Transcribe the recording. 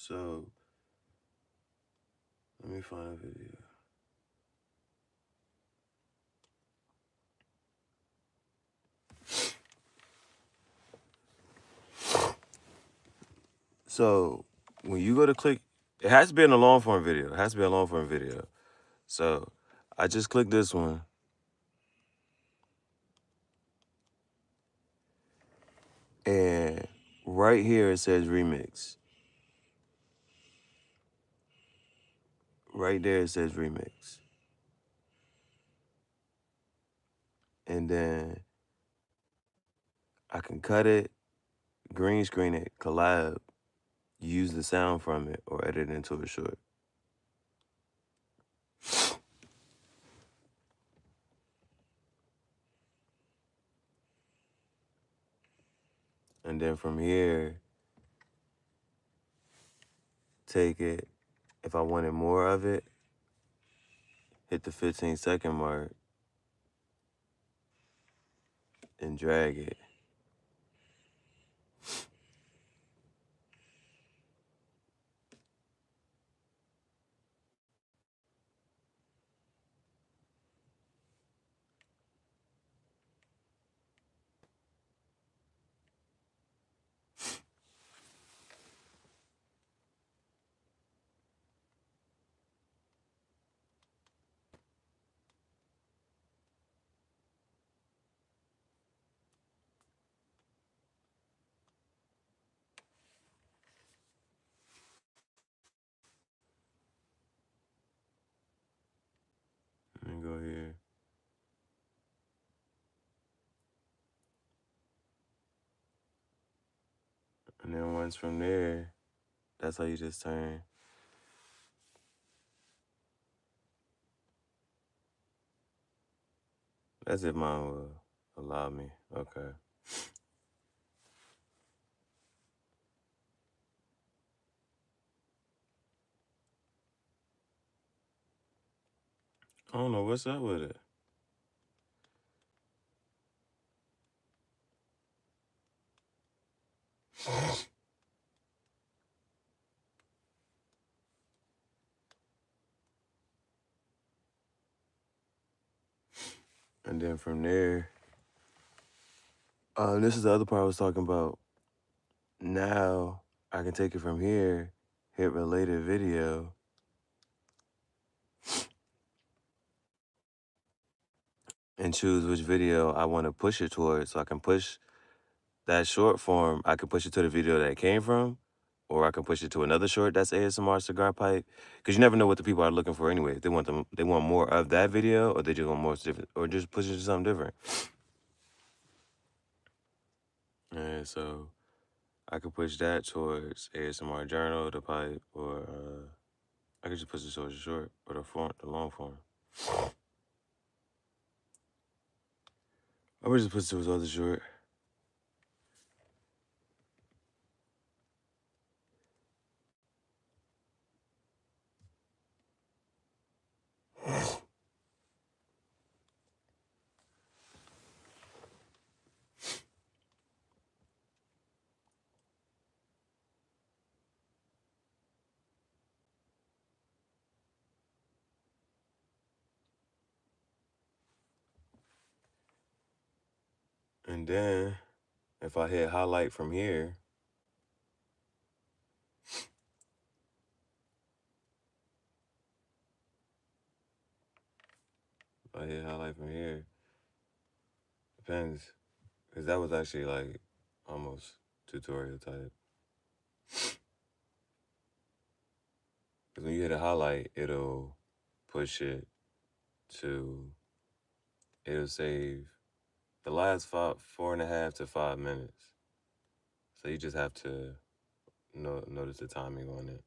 So let me find a video. So when you go to click, it has to be in a long form video. It has to be a long form video. So I just clicked this one. And right here it says remix. Right there it says remix. And then I can cut it, green screen it, collab, use the sound from it, or edit it into a short. And then from here, take it. If I wanted more of it, hit the 15-second mark and drag it. And go here. And then once from there, that's how you just turn. That's if mine will allow me. Okay. I don't know what's up with it. And then from there, this is the other part I was talking about. Now I can take it from here, hit related video, and choose which video I want to push it towards. So I can push that short form, I can push it to the video that it came from, or I can push it to another short that's ASMR cigar pipe. Because you never know what the people are looking for anyway. They want more of that video, or they just want more different, or just push it to something different. And so I could push that towards ASMR journal, the pipe, or I could just push it towards the short or the long form. I would just push it towards the other short. And then if I hit highlight from here, if I hit highlight from here, depends. Because that was actually like almost tutorial type. Because when you hit a highlight, it'll push it to, it'll save the last 4.5 to 5 minutes. So you just have to notice the timing on it.